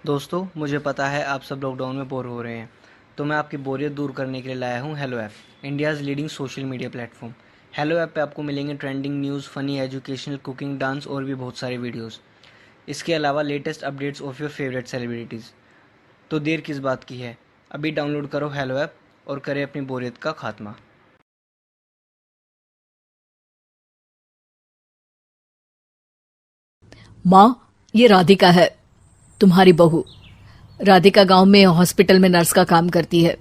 दोस्तों, मुझे पता है आप सब लॉकडाउन में बोर हो रहे हैं, तो मैं आपकी बोरियत दूर करने के लिए लाया हूँ hello app, India's leading social media platform. Hello app पे आपको मिलेंगे trending news, funny, educational, cooking, dance और भी बहुत सारे वीडियोस। इसके अलावा latest updates of your favourite celebrities. तो देर किस बात की है, अभी डाउनलोड करो हेलो ऐप और करें अपनी बोरियत का खात्मा। माँ, ये राधिका है, तुम्हारी बहू। राधिका गांव में हॉस्पिटल में नर्स का काम करती है।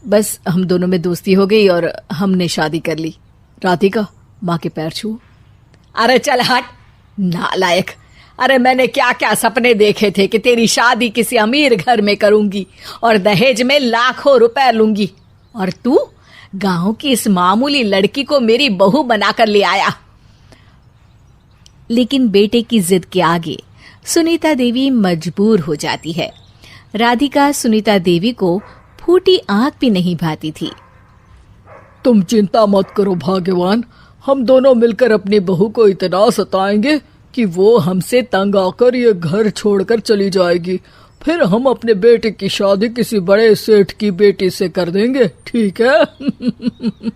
बस हम दोनों में दोस्ती हो गई और हमने शादी कर ली। राधिका, माँ के पैर छुओ। अरे चल हट, नालायक। अरे मैंने क्या क्या सपने देखे थे कि तेरी शादी किसी अमीर घर में करूंगी और दहेज में लाखों रुपए लूंगी, और तू गांव की इस मामूली लड़की को मेरी बहू बनाकर ले आया। लेकिन बेटे की जिद के आगे सुनीता देवी मजबूर हो जाती है। राधिका सुनीता देवी को फूटी आंख भी नहीं भाती थी। तुम चिंता मत करो भाग्यवान, हम दोनों मिलकर अपनी बहू को इतना सताएंगे कि वो हमसे तंग आकर ये घर छोड़कर चली जाएगी। फिर हम अपने बेटे की शादी किसी बड़े सेठ की बेटी से कर देंगे, ठीक है?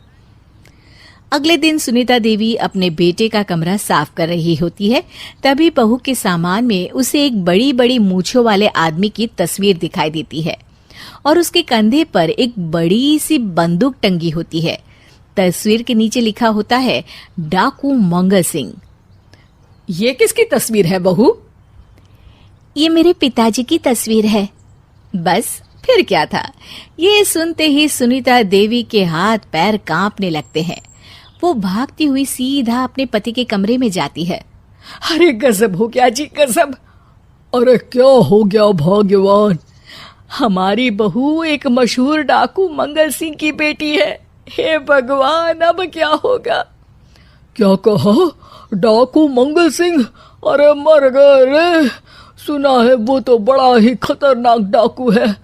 अगले दिन सुनीता देवी अपने बेटे का कमरा साफ कर रही होती है। तभी बहू के सामान में उसे एक बड़ी बड़ी मूंछों वाले आदमी की तस्वीर दिखाई देती है और उसके कंधे पर एक बड़ी सी बंदूक टंगी होती है। तस्वीर के नीचे लिखा होता है डाकू मंगल सिंह। ये किसकी तस्वीर है बहू? ये मेरे पिताजी की तस्वीर है। बस फिर क्या था, ये सुनते ही सुनीता देवी के हाथ पैर कांपने लगते हैं। वो भागती हुई सीधा अपने पति के कमरे में जाती है। अरे गजब हो गया जी, गजब। अरे क्या हो गया भाग्यवान? हमारी बहू एक मशहूर डाकू मंगल सिंह की बेटी है। हे भगवान, अब क्या होगा? क्या कहा? डाकू मंगल सिंह? अरे मर गए रे। सुना है वो तो बड़ा ही खतरनाक डाकू है,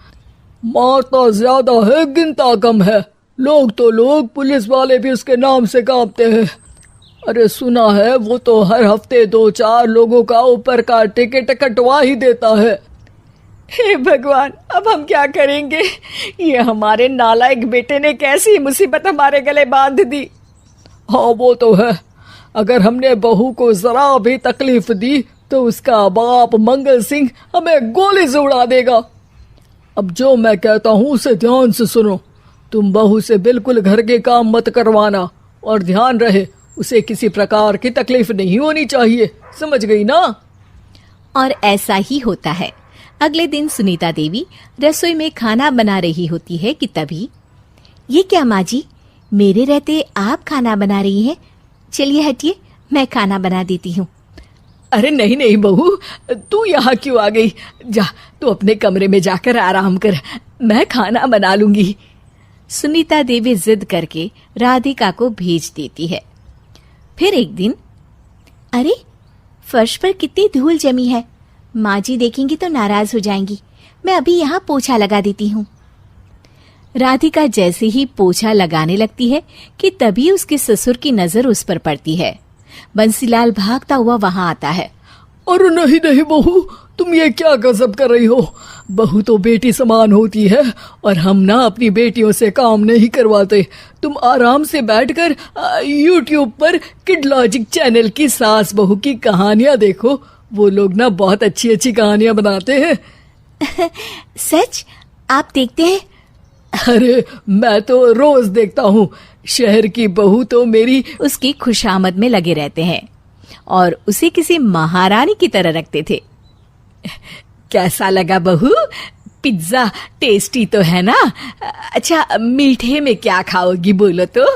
मारता ज्यादा है गिनता कम है। लोग पुलिस वाले भी उसके नाम से कांपते हैं। अरे सुना है वो तो हर हफ्ते 2-4 लोगों का ऊपर का टिकट कटवा ही देता है। हे भगवान, अब हम क्या करेंगे? ये हमारे नालायक बेटे ने कैसी मुसीबत हमारे गले बांध दी। हाँ वो तो है, अगर हमने बहू को जरा भी तकलीफ दी तो उसका बाप मंगल सिंह हमें गोली से उड़ा देगा। अब जो मैं कहता हूँ उसे ध्यान से सुनो। तुम बहू से बिल्कुल घर के काम मत करवाना, और ध्यान रहे उसे किसी प्रकार की तकलीफ नहीं होनी चाहिए, समझ गई ना? और ऐसा ही होता है। अगले दिन सुनीता देवी रसोई में खाना बना रही होती है कि तभी, ये क्या माँ जी, मेरे रहते आप खाना बना रही हैं? चलिए हटिए, मैं खाना बना देती हूँ। अरे नहीं नहीं बहू, तू यहाँ क्यों आ गई? जा तू अपने कमरे में जाकर आराम कर, मैं खाना बना लूंगी। सुनीता देवी जिद करके राधिका को भेज देती है। फिर एक दिन, अरे फर्श पर कितनी धूल जमी है, माँ जी देखेंगी तो नाराज हो जाएंगी, मैं अभी यहाँ पोछा लगा देती हूँ। राधिका जैसे ही पोछा लगाने लगती है कि तभी उसके ससुर की नजर उस पर पड़ती है। बंसीलाल भागता हुआ वहां आता है। अरे नहीं नहीं बहू, तुम ये क्या गजब कर रही हो? बहू तो बेटी समान होती है, और हम ना अपनी बेटियों से काम नहीं करवाते। तुम आराम से बैठकर यूट्यूब पर किड लॉजिक चैनल की सास बहू की कहानियां देखो। वो लोग ना बहुत अच्छी अच्छी कहानियां बनाते हैं। सच? आप देखते हैं? अरे मैं तो रोज देखता हूँ। शहर की बहू तो मेरी उसकी खुशामद में लगे रहते हैं और उसे किसी महारानी की तरह रखते थे। कैसा लगा बहू? पिज्जा टेस्टी तो है ना? अच्छा, मीठे में क्या खाओगी बोलो तो?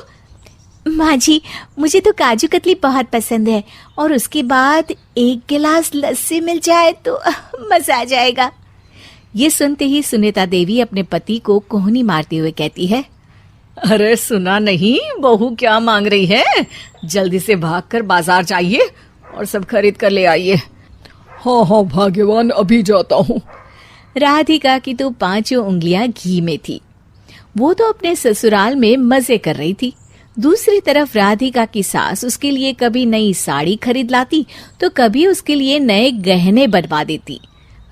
माँ जी, मुझे तो काजू कतली बहुत पसंद है, और उसके बाद एक गिलास लस्सी मिल जाए तो मजा आ जाएगा। ये सुनते ही सुनीता देवी अपने पति को कोहनी मारते हुए कहती है, अरे सुना नहीं बहू क्या मांग रही है? जल्दी से भागकर बाजार जाइए और सब खरीद कर ले आइए। हाँ हाँ भाग्यवान, अभी जाता हूँ। राधिका की तो 5 उंगलियां घी में थी। वो तो अपने ससुराल में मजे कर रही थी। दूसरी तरफ राधिका की सास उसके लिए कभी नई साड़ी खरीद लाती तो कभी उसके लिए नए गहने बनवा देती।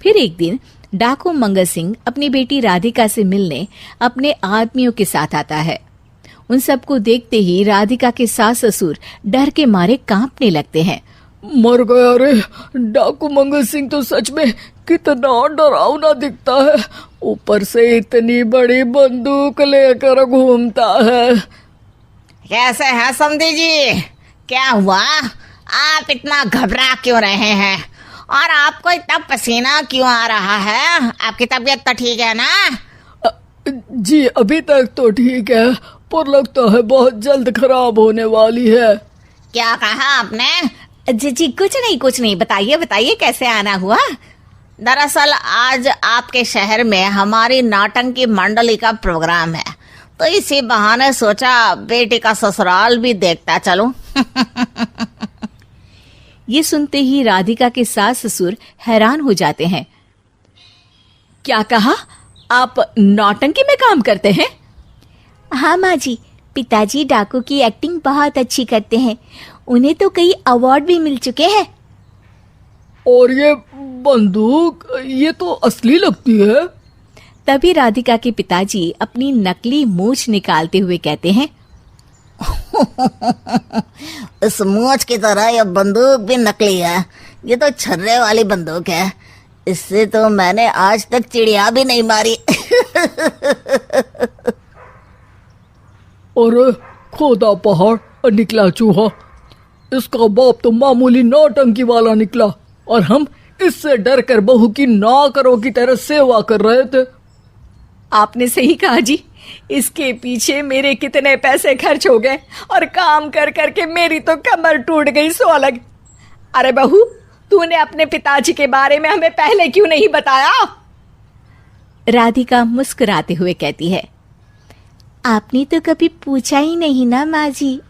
फिर एक दिन डाकू मंगल सिंह अपनी बेटी राधिका से मिलने अपने आदमियों के साथ आता है। उन सबको देखते ही राधिका के सास ससुर डर के मारे कांपने लगते हैं। मर गया रे, डाकू मंगल सिंह तो सच में कितना डरावना दिखता है, ऊपर से इतनी बड़ी बंदूक लेकर घूमता है। कैसे हैं समधी जी? क्या हुआ? आप इतना घबरा क्यों रहे हैं? और आपको इतना पसीना क्यों आ रहा है? आपकी तबीयत तो ठीक है ना? जी अभी तक तो ठीक है, पर लगता है बहुत जल्द खराब होने वाली है। क्या कहा आपने? जी कुछ नहीं, बताइए बताइए कैसे आना हुआ? दरअसल आज आपके शहर में हमारी नाटंकी मंडली का प्रोग्राम है, तो इसी बहाने सोचा बेटी का ससुराल भी देखता चलूं। ये सुनते ही राधिका के सास ससुर हैरान हो जाते हैं। क्या कहा? आप नौटंकी में काम करते हैं? हाँ माँ जी, पिताजी डाकू की एक्टिंग बहुत अच्छी करते हैं, उन्हें तो कई अवार्ड भी मिल चुके हैं। और ये बंदूक, ये तो असली लगती है। तभी राधिका के पिताजी अपनी नकली मूंछ निकालते हुए कहते हैं, इस मूंछ की तरह यह बंदूक भी नकली है। ये तो छर्रे वाली बंदूक है, इससे तो मैंने आज तक चिड़िया भी नहीं मारी। और खोदा पहाड़ निकला चूहा, इसका बाप तो मामूली नौटंकी वाला निकला, और हम इससे डर कर बहू की नौकरों की तरह सेवा कर रहे थे। आपने सही कहा जी, इसके पीछे मेरे कितने पैसे खर्च हो गए, और काम कर करके मेरी तो कमर टूट गई सो अलग। अरे बहू, तूने अपने पिताजी के बारे में हमें पहले क्यों नहीं बताया? राधिका मुस्कुराते हुए कहती है, आपने तो कभी पूछा ही नहीं ना माँ जी।